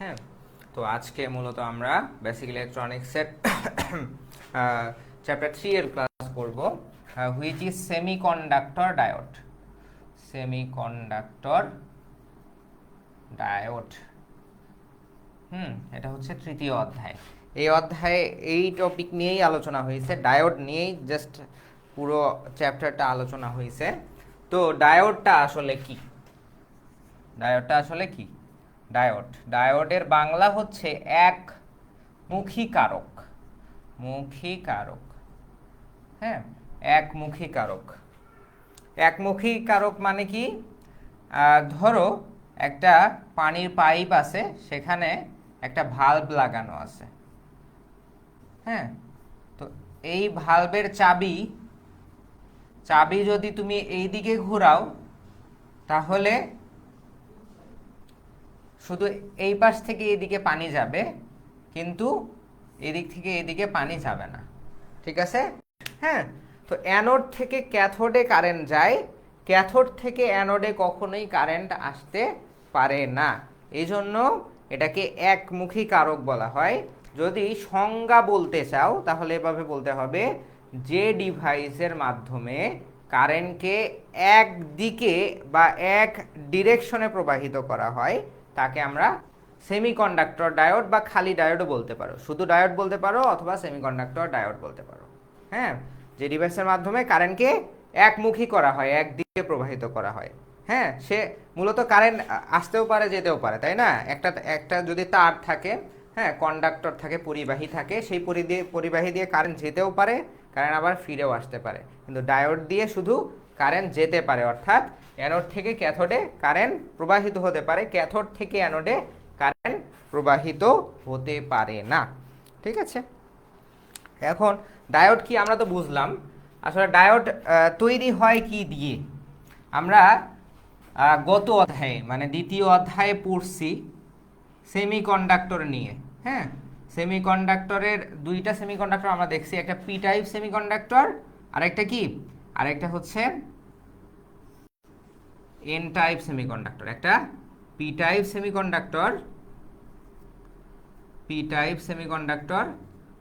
হ্যাঁ, তো আজকে মূলত আমরা বেসিক ইলেকট্রনিক্সের চ্যাপ্টার 3 এর ক্লাস করব, which is semiconductor diode. Semiconductor diode, এটা হচ্ছে তৃতীয় অধ্যায়। এই অধ্যায়ে এই টপিক নিয়েই আলোচনা হয়েছে, ডায়োড নিয়েই জাস্ট পুরো চ্যাপ্টারটা আলোচনা হয়েছে। তো ডায়োডটা আসলে কি? ডায়োডটা আসলে কি? ডায়োডের বাংলা হচ্ছে একমুখী কারক। মুখী কারক, হ্যাঁ, একমুখী কারক। একমুখী কারক মানে কি? ধরো একটা পানির পাইপ আছে, সেখানে একটা ভালভ লাগানো আছে। হ্যাঁ, তো এই ভালভের চাবি চাবি যদি তুমি এই দিকে ঘোরাও, তাহলে শুধু এই পাশ থেকে এদিকে পানি যাবে, কিন্তু এদিক থেকে এদিকে পানি যাবে না। ঠিক আছে? হ্যাঁ, তো অ্যানোড থেকে ক্যাথোডে কারেন্ট যায়, ক্যাথোড থেকে অ্যানোডে কখনোই কারেন্ট আসতে পারে না। এই জন্য এটাকে একমুখী কারক বলা হয়। যদি সংজ্ঞা বলতে চাও তাহলে এভাবে বলতে হবে, যে ডিভাইসের মাধ্যমে কারেন্টকে একদিকে বা এক ডিরেকশনে প্রবাহিত করা হয় তাকে আমরা সেমিকন্ডাক্টর ডায়োড বা খালি ডায়োডও বলতে পারো, শুধু ডায়োড বলতে পারো অথবা সেমিকন্ডাক্টর ডায়োড বলতে পারো। হ্যাঁ, যে ডিভাইসের মাধ্যমে কারেন্টকে একমুখী করা হয়, একদিকে প্রবাহিত করা হয়। হ্যাঁ, সে মূলত কারেন্ট আসতেও পারে যেতেও পারে, তাই না? একটা একটা যদি তার থাকে, হ্যাঁ, কন্ডাক্টর থাকে, পরিবাহী থাকে, সেই পরিবাহী দিয়ে কারেন্ট যেতেও পারে, কারেন্ট আবার ফিরেও আসতে পারে। কিন্তু ডায়োড দিয়ে শুধু কারেন্ট যেতে পারে, অর্থাৎ অ্যানোড থেকে ক্যাথোডে কারেন্ট প্রবাহিত হতে পারে, ক্যাথোড থেকে অ্যানোডে কারেন্ট প্রবাহিত হতে পারে না। ঠিক আছে? এখন ডায়োড কি আমরা তো বুঝলাম। আসলে ডায়োড তৈরি হয় কি দিয়ে? আমরা গত অধ্যায়ে মানে দ্বিতীয় অধ্যায়ে পড়ছি সেমিকন্ডাক্টর নিয়ে। হ্যাঁ, সেমিকন্ডাক্টরের দুইটা সেমিকন্ডাক্টর আমরা দেখছি, একটা পি টাইপ সেমিকন্ডাক্টর, আরেকটা কি, আরেকটা হচ্ছে এন টাইপ সেমিকন্ডাক্টর। একটা পি টাইপ সেমিকন্ডাক্টর,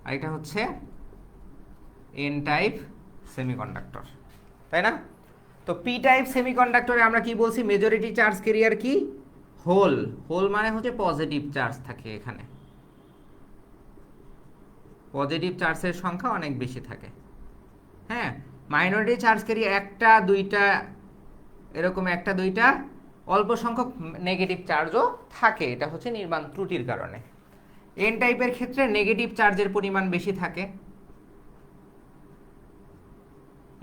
আরেকটা হচ্ছে এন টাইপ সেমিকন্ডাক্টর, তাই না? তো পি টাইপ সেমিকন্ডাক্টরে আমরা কি বলছি? মেজরিটি চার্জ ক্যারিয়ার কি? হোল। হোল মানে হচ্ছে পজিটিভ চার্জ থাকে, এখানে পজিটিভ চার্জের সংখ্যা অনেক বেশি থাকে। হ্যাঁ, মাইনরিটি চার্জ ক্যারিয়ার একটা দুইটা, এরকম একটা দুইটা অল্প সংখ্যক নেগেটিভ চার্জও থাকে, এটা হচ্ছে নির্মাণ ত্রুটির কারণে। এন টাইপের ক্ষেত্রে নেগেটিভ চার্জের পরিমাণ বেশি থাকে।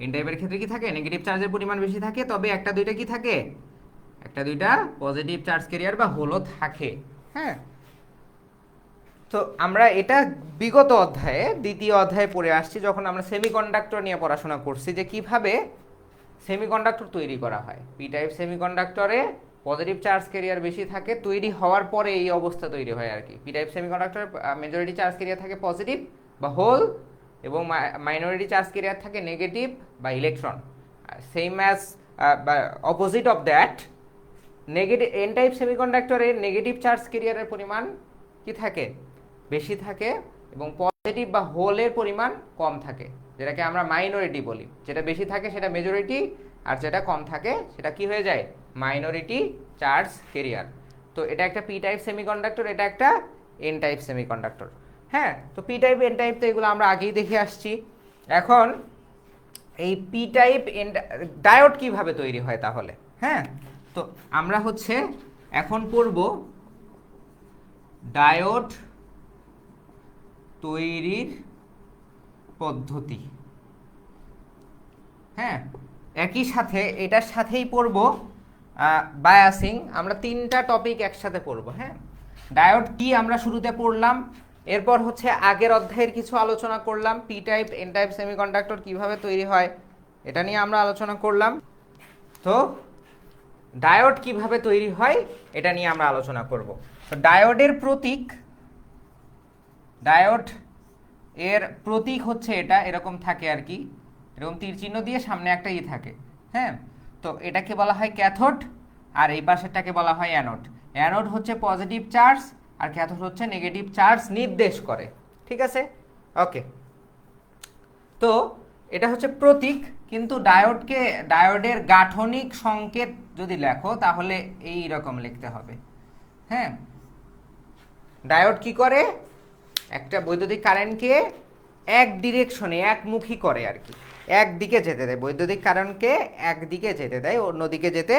এন টাইপের ক্ষেত্রে কি থাকে? নেগেটিভ চার্জের পরিমাণ বেশি থাকে, তবে একটা দুইটা কি থাকে? একটা দুইটা পজিটিভ চার্জ ক্যারিয়ার বা হোলও থাকে। হ্যাঁ, তো আমরা এটা বিগত অধ্যায়ে দ্বিতীয় অধ্যায়ে পড়ে আসছি, যখন আমরা সেমিকন্ডাক্টর নিয়ে পড়াশোনা করছি, যে কিভাবে সেমিকন্ডাক্টর তৈরি করা হয়। পি টাইপ সেমিকন্ডাক্টরে পজিটিভ চার্জ ক্যারিয়ার বেশি থাকে, তৈরি হওয়ার পরে এই অবস্থা তৈরি হয় আর কি। পি টাইপ সেমিকন্ডাক্টরে মেজরিটি চার্জ ক্যারিয়ার থাকে পজিটিভ বা হোল, এবং মাইনরিটি চার্জ ক্যারিয়ার থাকে নেগেটিভ বা electron. Same as opposite of that, negative N type সেমিকন্ডাক্টরে নেগেটিভ চার্জ ক্যারিয়ারের পরিমাণ কি থাকে? বেশি থাকে, এবং পজিটিভ বা হোলের পরিমাণ কম থাকে, যেটাকে আমরা মাইনরিটি বলি। যেটা বেশি থাকে সেটা মেজরিটি, আর যেটা কম থাকে সেটা কি হয়ে যায়? Minority charge career. তো এটা একটা পি টাইপ সেমিকন্ডাক্টর, এটা একটা এন টাইপ সেমিকন্ডাক্টর। হ্যাঁ, তো পি টাইপ এন টাইপ তো এগুলো আমরা আগেই দেখে আসছি। এখন এই পি টাইপ এন ডায়োড কিভাবে তৈরি হয় তাহলে? হ্যাঁ, তো আমরা হচ্ছে এখন পড়ব ডায়োড তৈরির পদ্ধতি। হ্যাঁ, একই সাথে এটার সাথেই পড়ব বায়াসিং। আমরা তিনটা টপিক একসাথে পড়ব। হ্যাঁ, ডায়োড কি আমরা শুরুতে পড়লাম, এরপর হচ্ছে আগের অধ্যায়ের কিছু আলোচনা করলাম, P type N type semiconductor কিভাবে তৈরি হয় এটা নিয়ে আমরা আলোচনা করলাম। তো ডায়োড কিভাবে তৈরি হয় এটা নিয়ে আমরা আলোচনা করব। তো ডায়োডের প্রতীক হচ্ছে এটা, এরকম থাকে আর কি, এরকম তীর চিহ্ন দিয়ে সামনে একটা ই থাকে। হ্যাঁ, তো এটাকে বলা হয় ক্যাথোড, আর এই পাশেরটাকে বলা হয় অ্যানোড। অ্যানোড হচ্ছে পজিটিভ চার্জ, আর ক্যাথোড হচ্ছে নেগেটিভ চার্জ নির্দেশ করে। ঠিক আছে, ওকে। তো এটা হচ্ছে প্রতীক, কিন্তু ডায়োডের গাঠনিক সংকেত যদি লেখো তাহলে এই রকম লিখতে হবে। হ্যাঁ, ডায়োড কি করে, একটা বৈদ্যুতিক কারেন্টকে এক ডিরেকশনে, একমুখী করে আর কি, একদিকে যেতে দেয়, বৈদ্যুতিক কারেন্টকে একদিকে যেতে দেয়, অন্যদিকে যেতে,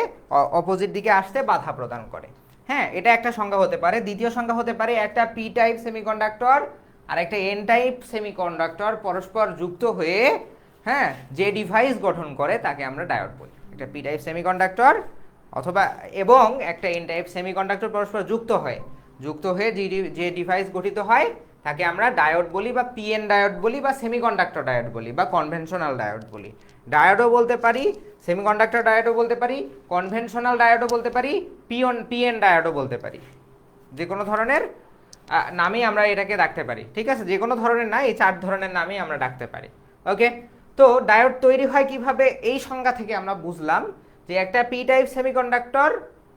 অপোজিট দিকে আসতে বাধা প্রদান করে। হ্যাঁ, এটা একটা সংজ্ঞা হতে পারে। দ্বিতীয় সংজ্ঞা হতে পারে একটা পি টাইপ সেমিকন্ডাক্টর আর একটা এন টাইপ সেমিকন্ডাক্টর পরস্পর যুক্ত হয়ে, হ্যাঁ, যে ডিভাইস গঠন করে তাকে আমরা ডায়োড বলি। একটা পি টাইপ সেমিকন্ডাক্টর অথবা এবং একটা এন টাইপ সেমিকন্ডাক্টর পরস্পর যুক্ত হয়ে যে ডিভাইস গঠিত হয় তাকে আমরা ডায়োড বলি, বা পিএন ডায়োড বলি, বা সেমিকন্ডাক্টর ডায়োড বলি, বা কনভেনশনাল ডায়োড বলি। ডায়োডও বলতে পারি, সেমিকন্ডাক্টর ডায়োডও বলতে পারি, কনভেনশনাল ডায়োডও বলতে পারি, পিএন ডায়োডও বলতে পারি। যে কোনো ধরনের নামই আমরা এটাকে ডাকতে পারি। ঠিক আছে, যে কোনো ধরনের না, এই 4 ধরনের নামই আমরা ডাকতে পারি। ওকে, তো ডায়োড তৈরি হয় কিভাবে, এই সংজ্ঞা থেকে আমরা বুঝলাম যে একটা পি টাইপ সেমিকন্ডাক্টর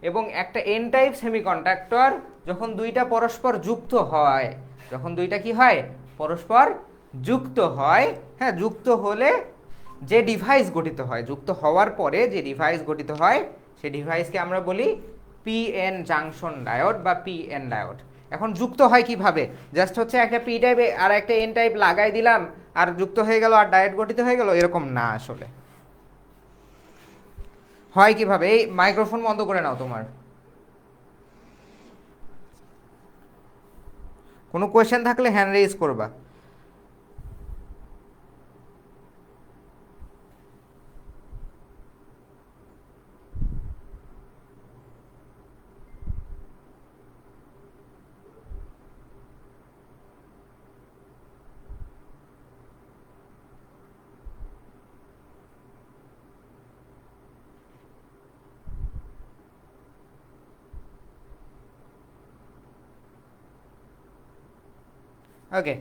এবং একটা এন টাইপ সেমিকন্ডাক্টর যখন দুইটা পরস্পর যুক্ত হয়, যখন দুইটা কি হয়, পরস্পর যুক্ত হয়, হ্যাঁ, যুক্ত হলে যে ডিভাইস গঠিত হয়, যুক্ত হওয়ার পরে যে ডিভাইস গঠিত হয় সেই ডিভাইসকে আমরা বলি পিএন জাংশন ডায়োড বা পিএন ডায়োড। এখন যুক্ত হয় কিভাবে, জাস্ট হচ্ছে একটা পি টাইপ আর একটা এন টাইপ লাগাই দিলাম আর যুক্ত হয়ে গেল আর ডায়োড গঠিত হয়ে গেল, এরকম না। আসলে হয় কিভাবে, এই মাইক্রোফোন বন্ধ করে নাও তোমার। কোনো কোয়েশ্চেন থাকলে হ্যান্ড রেজ করবা। ওকে,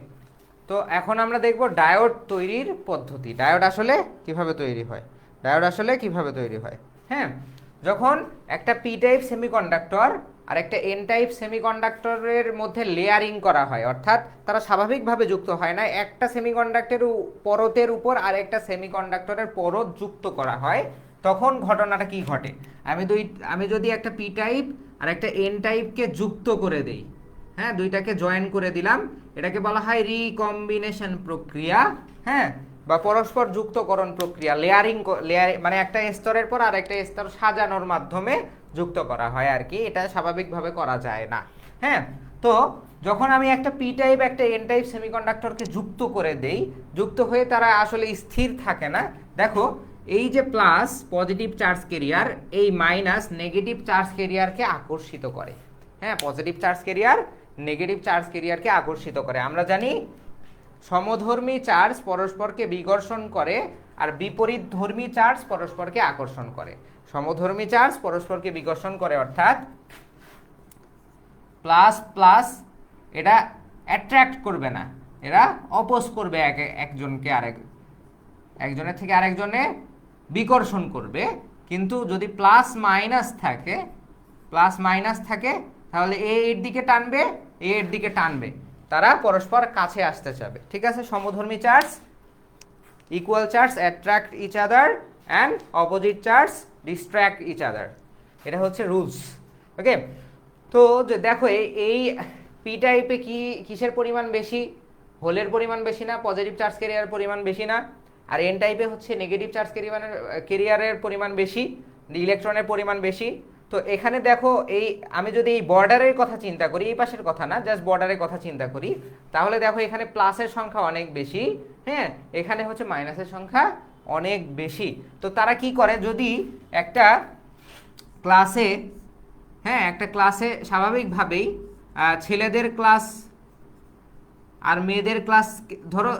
তো এখন আমরা দেখব ডায়োড তৈরির পদ্ধতি। ডায়োড আসলে কিভাবে তৈরি হয়, হ্যাঁ, যখন একটা পি টাইপ সেমিকন্ডাক্টর আর একটা এন টাইপ সেমিকন্ডাক্টরের মধ্যে লেয়ারিং করা হয়, অর্থাৎ তারা স্বাভাবিকভাবে যুক্ত হয় না, একটা সেমিকন্ডাক্টরের পরতের উপর আর একটা সেমিকন্ডাক্টরের পরত যুক্ত করা হয়, তখন ঘটনাটা কি ঘটে, আমি যদি একটা পি টাইপ আর একটা এন টাইপকে যুক্ত করে দেই, হ্যাঁ, দুইটাকে জয়েন করে দিলাম, এটাকে বলা হয় রিকম্বিনেশন প্রক্রিয়া, হ্যাঁ, বা পরস্পর যুক্তকরণ প্রক্রিয়া। লেয়ার মানে একটা স্তরের পর আর একটা স্তর সাজানোর মাধ্যমে যুক্ত করা হয় আর কি, এটা স্বাভাবিকভাবে করা যায় না। হ্যাঁ, তো যখন আমি একটা পি টাইপ একটা এন টাইপ সেমিকন্ডাক্টরকে যুক্ত করে দেই, যুক্ত হয়ে তারা আসলে স্থির থাকে না। দেখো, এই যে প্লাস পজিটিভ চার্জ কেরিয়ার, এই মাইনাস নেগেটিভ চার্জ কেরিয়ারকে আকর্ষিত করে। হ্যাঁ, positive charge carrier negative charge কেরিয়ারকে আকর্ষিত করে। আমরা জানি সমধর্মী চার্জ পরস্পরকে বিকর্ষণ করে আর বিপরীতধর্মী চার্জ পরস্পরকে আকর্ষণ করে। সমধর্মী চার্জ পরস্পরকে বিকর্ষণ করে, অর্থাৎ প্লাস প্লাস এটা অ্যাট্রাক্ট করবে না, এরা অপোজ করবে একজনকে একজনের থেকে আরেকজনে বিকর্ষণ করবে। কিন্তু যদি প্লাস মাইনাস থাকে তাহলে এ এর দিকে টানবে, এ এর দিকে টানবে, তারা পরস্পর কাছে আসতে চাবে। ঠিক আছে, সমধর্মী charge, equal charge attract each other and opposite charge distract each other, এটা হচ্ছে রুলস। ওকে, তো দেখো এই পি টাইপে কিসের পরিমাণ বেশি, হোলের পরিমাণ বেশি না, পজিটিভ চার্জ কেরিয়ারের পরিমাণ বেশি না, আর এন টাইপে হচ্ছে নেগেটিভ চার্জ কেরিয়ারের পরিমাণ বেশি, ইলেকট্রনের পরিমাণ বেশি। তো এখানে দেখো, আমি যদি এই বর্ডারের কথা চিন্তা করি, এই পাশের কথা না, জাস্ট বর্ডারের কথা চিন্তা করি, তাহলে দেখো এখানে প্লাসের সংখ্যা অনেক বেশি, হ্যাঁ, এখানে হচ্ছে মাইনাসের সংখ্যা অনেক বেশি। তো তারা কি করে, যদি একটা ক্লাসে, হ্যাঁ, একটা ক্লাসে স্বাভাবিকভাবেই ছেলেদের ক্লাস আর মেয়েদের ক্লাস, ধরো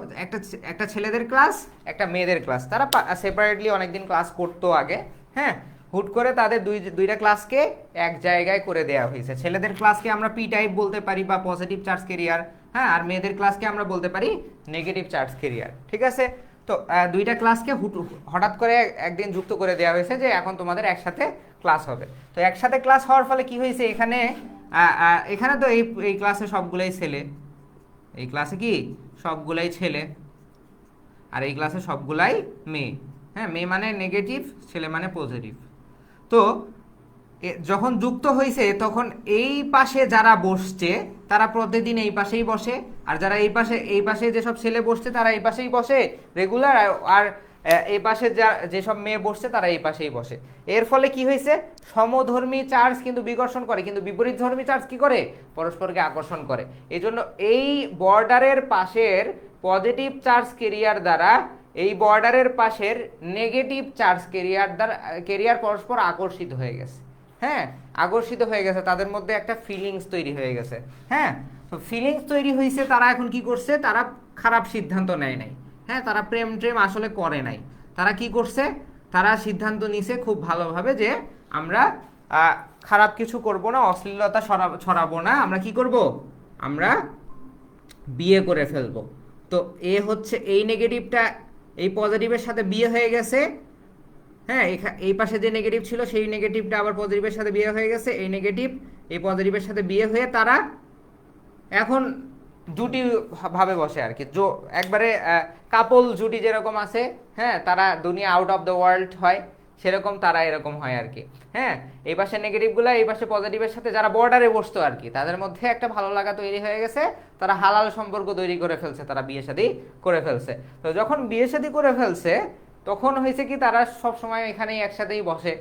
একটা ছেলেদের ক্লাস একটা মেয়েদের ক্লাস, তারা সেপারেটলি অনেকদিন ক্লাস করতো আগে, হ্যাঁ, হুট করে তাদের দুইটা ক্লাসকে এক জায়গায় করে দেওয়া হয়েছে। ছেলেদের ক্লাসকে আমরা পি টাইপ বলতে পারি বা পজিটিভ চার্জ কেরিয়ার, হ্যাঁ, আর মেয়েদের ক্লাসকে আমরা বলতে পারি নেগেটিভ চার্জ কেরিয়ার। ঠিক আছে, তো দুইটা ক্লাসকে হঠাৎ করে একদিন যুক্ত করে দেওয়া হয়েছে যে এখন তোমাদের একসাথে ক্লাস হবে। তো একসাথে ক্লাস হওয়ার ফলে কি হয়েছে, এখানে এখানে তো এই এই ক্লাসে সবগুলাই ছেলে, এই ক্লাসে কি সবগুলাই ছেলে, আর এই ক্লাসে সবগুলাই মেয়ে। হ্যাঁ, মেয়ে মানে নেগেটিভ, ছেলে মানে পজিটিভ। তো যখন যুক্ত হয়েছে তখন এই পাশে যারা বসছে তারা প্রতিদিন এই পাশেই বসে, আর যারা এই পাশে যেসব ছেলে বসছে তারা এই পাশেই বসে রেগুলার, আর এই পাশে যেসব মেয়ে বসছে তারা এই পাশেই বসে। এর ফলে কি হয়েছে, সমধর্মী চার্জ কিন্তু বিকর্ষণ করে, কিন্তু বিপরীতধর্মী চার্জ কি করে, পরস্পরকে আকর্ষণ করে। এই জন্য এই বর্ডারের পাশের পজিটিভ চার্জ কেরিয়ার দ্বারা এই বর্ডারের পাশের নেগেটিভ চার্জ কেরিয়ার পরস্পর আকর্ষিত হয়ে গেছে। হ্যাঁ, আকর্ষিত হয়ে গেছে, তাদের মধ্যে একটা ফিলিংস তৈরি হয়ে গেছে। হ্যাঁ, তো ফিলিংস তৈরি হয়েছে, তারা এখন কি করছে, তারা খারাপ সিদ্ধান্ত নেয় নাই। হ্যাঁ, তারা প্রেম আসলে করে নাই। তারা কি করছে, তারা সিদ্ধান্ত নিছে খুব ভালোভাবে যে আমরা খারাপ কিছু করব না, অশ্লীলতা ছড়াবো না, আমরা কি করব, আমরা বিয়ে করে ফেলবো। তো এ হচ্ছে এই নেগেটিভটা এই পজিটিভের সাথে বিয়ে হয়ে গেছে। হ্যাঁ, এই পাশে যে নেগেটিভ ছিল সেই নেগেটিভটা আবার পজিটিভের সাথে বিয়ে হয়ে গেছে, এই নেগেটিভ এই পজিটিভের সাথে বিয়ে হয়ে তারা এখন জুটি ভাবে বসে আর কি, একবারে কাপল জুটি যেরকম আছে, হ্যাঁ, তারা দুনিয়া আউট অফ দ্য ওয়ার্ল্ড হয় সেরকম তারা এরকম হয় আর কি। হ্যাঁ, এই পাশে নেগেটিভগুলো এই পাশে পজিটিভের সাথে যারা বর্ডারে বসতো আর কি, তাদের মধ্যে একটা ভালো লাগা তৈরি হয়ে গেছে, তারা হালাল সম্পর্ক তৈরি করে ফেলছে, তারা বিয়ে শাদী করে ফেলছে। তো যখন বিয়ে শাদী করে ফেলছে তখন হয়েছে কি, তারা সব সময় এখানেই একসাথেই বসে।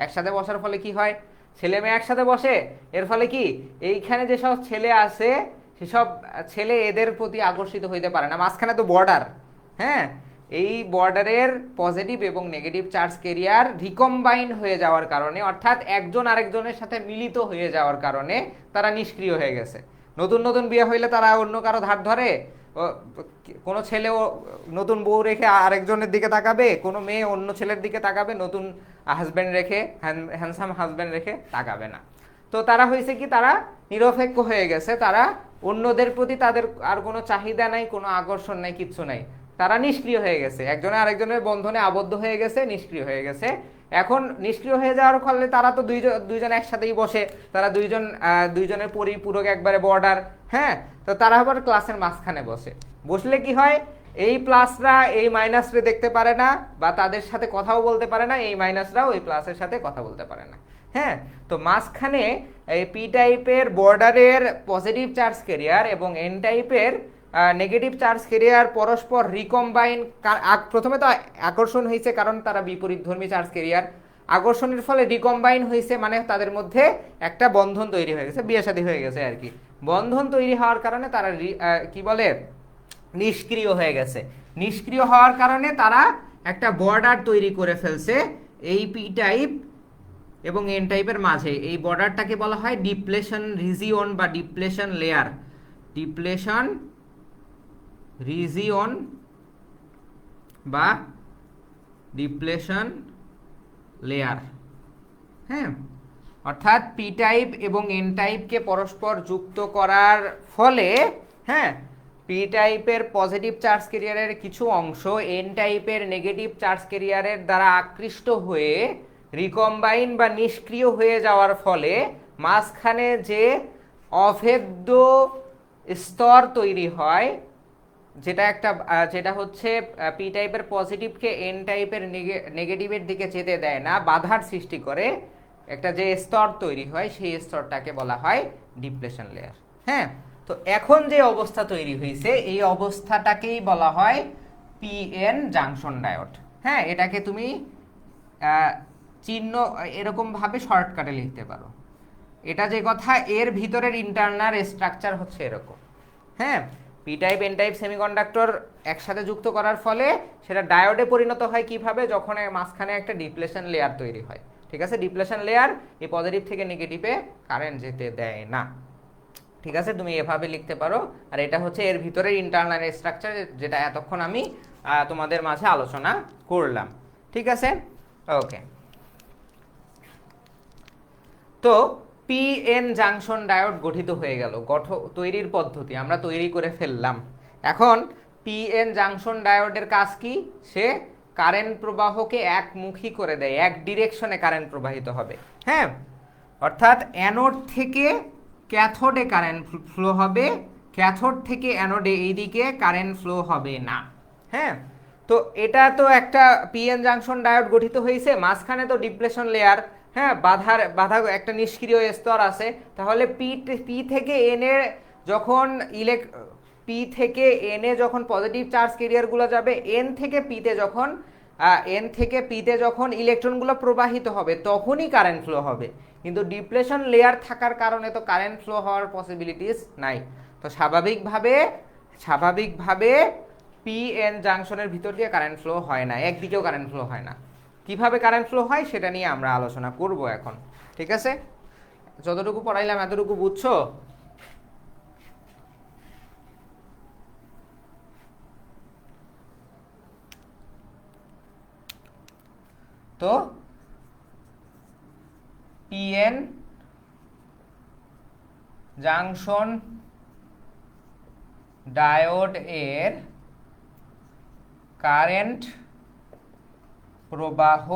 একসাথে বসার ফলে কি হয়, ছেলে মেয়ে একসাথে বসে, এর ফলে কি এইখানে যেসব ছেলে আছে সেসব ছেলে এদের প্রতি আকর্ষিত হইতে পারে না, মাঝখানে তো বর্ডার। হ্যাঁ, এই বর্ডারের পজিটিভ এবং নেগেটিভ চার্জ কেরিয়ার রিকম্বাইন হয়ে যাওয়ার কারণে, অর্থাৎ একজন আরেকজনের সাথে মিলিত হয়ে যাওয়ার কারণে তারা নিষ্ক্রিয় হয়ে গেছে। নতুন নতুন বিয়ে হইলে তারা অন্য কারো ধার ধরে, কোনো ছেলেও নতুন বউ রেখে আরেকজনের দিকে তাকাবে, কোনো মেয়ে অন্য ছেলের দিকে তাকাবে, নতুন হাজব্যান্ড রেখে হ্যান্ডসাম হাজব্যান্ড রেখে তাকাবে না। তো তারা হয়েছে কি, তারা নিরপেক্ষ হয়ে গেছে, তারা অন্যদের প্রতি তাদের আর কোনো চাহিদা নাই, কোনো আকর্ষণ নাই, কিচ্ছু নাই, তারা নিষ্ক্রিয় হয়ে গেছে, একজনে আরেকজনের বন্ধনে আবদ্ধ হয়ে গেছে, নিষ্ক্রিয় হয়ে গেছে। এখন নিষ্ক্রিয় হয়ে যাওয়ার ফলে তারা তো দুইজন একসাথেই বসে, তারা দুইজনের পরিপূরক একবারে বর্ডার। হ্যাঁ, তো তারা আবার ক্লাসের মাঝখানে বসলে কি হয়, এই প্লাসরা এই মাইনাসরে দেখতে পারে না, বা তাদের সাথে কথাও বলতে পারে না, এই মাইনাসরাও এই প্লাসের সাথে কথা বলতে পারে না। হ্যাঁ, তো মাঝখানে এই পি টাইপের বর্ডারের পজিটিভ চার্জ কেরিয়ার এবং এন টাইপের নেগেটিভ চার্জ কেরিয়ার পরস্পর রিকম্বাইন। প্রথমে তো আকর্ষণ হয়েছে কারণ তারা বিপরীতধর্মী চার্জ কেরিয়ার, আকর্ষণের ফলে রিকম্বাইন হয়েছে, মানে তাদের মধ্যে একটা বন্ধন তৈরি হয়ে গেছে, বিয়ে শাদী হয়ে গেছে আর কি। বন্ধন তৈরি হওয়ার কারণে তারা কি বলে, নিষ্ক্রিয় হয়ে গেছে। নিষ্ক্রিয় হওয়ার কারণে তারা একটা বর্ডার তৈরি করে ফেলছে এই পি টাইপ এবং এন টাইপের মাঝে। এই বর্ডারটাকে বলা হয় ডিপ্লেশন রিজিয়ন বা ডিপ্লেশন লেয়ার। ডিপ্লেশন রিজিয়ন বা ডিপ্লেশন লেয়ার। হ্যাঁ, অর্থাৎ পি টাইপ এবং এন টাইপকে পরস্পর যুক্ত করার ফলে, হ্যাঁ, পি টাইপের পজিটিভ চার্জ কেরিয়ারের কিছু অংশ এন টাইপের নেগেটিভ চার্জ কেরিয়ারের দ্বারা আকৃষ্ট হয়ে রিকম্বাইন বা নিষ্ক্রিয় হয়ে যাওয়ার ফলে মাঝখানে যে অভেদ্য স্তর তৈরি হয়, যেটা হচ্ছে পি টাইপের পজিটিভকে এন টাইপের নেগেটিভের দিকে যেতে দেয় না, বাধার সৃষ্টি করে, একটা যে স্তর তৈরি হয় সেই স্তরটাকে বলা হয় ডিপ্লেশন লেয়ার। হ্যাঁ, তো এখন যে অবস্থা তৈরি হয়েছে এই অবস্থাটাকেই বলা হয় পিএন জাংশন ডায়োড। হ্যাঁ, এটাকে তুমি চিহ্ন এরকম ভাবে শর্টকাটে লিখতে পারো। এটা যে কথা, এর ভিতরের ইন্টারনাল স্ট্রাকচার হচ্ছে এরকম। হ্যাঁ, P type N type semiconductor একসাথে যুক্ত করার ফলে সেটা ডায়োডে পরিণত হয় কিভাবে, যখন মাঝখানে একটা ডিপ্লেশন লেয়ার তৈরি হয়। ঠিক আছে, ডিপ্লেশন লেয়ার এই পজিটিভ থেকে নেগেটিভে কারেন্ট যেতে দেয় না। ঠিক আছে, তুমি এভাবে লিখতে পারো। আর এটা হচ্ছে এর ভিতরের ইন্টারনাল স্ট্রাকচার, যেটা এতক্ষণ আমি তোমাদের মাঝে আলোচনা করলাম। ঠিক আছে, ওকে। তো পিএন জাংশন ডায়োড গঠিত হয়ে গেল, তৈরির পদ্ধতি আমরা তৈরি করে ফেললাম। এখন পিএন জাংশন ডায়োডের কাজ কি, সে কারেন্ট প্রবাহকে একমুখী করে দেয়, এক ডিরেকশনে কারেন্ট প্রবাহিত হবে। হ্যাঁ, অর্থাৎ অ্যানোড থেকে ক্যাথোডে কারেন্ট ফ্লো হবে, ক্যাথোড থেকে অ্যানোডে এইদিকে কারেন্ট ফ্লো হবে না। হ্যাঁ, তো এটা তো একটা পিএন জাংশন ডায়োড গঠিত হয়েছে, মাঝখানে তো ডিপ্লেশন লেয়ার, হ্যাঁ, বাধা একটা নিষ্ক্রিয় স্তর আছে। তাহলে পি থেকে এন এ যখন পি থেকে এন এ যখন পজিটিভ চার্জ ক্যারিয়ারগুলো যাবে, এন থেকে পিতে যখন ইলেকট্রনগুলো প্রবাহিত হবে তখনই কারেন্ট ফ্লো হবে। কিন্তু ডিপ্লেশন লেয়ার থাকার কারণে তো কারেন্ট ফ্লো হওয়ার পসিবিলিটিস নাই। তো স্বাভাবিকভাবে পি এন জাংশনের ভিতর দিয়ে কারেন্ট ফ্লো হয় না, একদিকেও কারেন্ট ফ্লো হয় না। কিভাবে কারেন্ট ফ্লো হয় সেটা নিয়ে আমরা আলোচনা করব এখন। ঠিক আছে, যতটুকু পড়াইলাম এতটুকু বুঝছো? তো পিএন জাংশন ডায়োড এর কারেন্ট প্রবাহ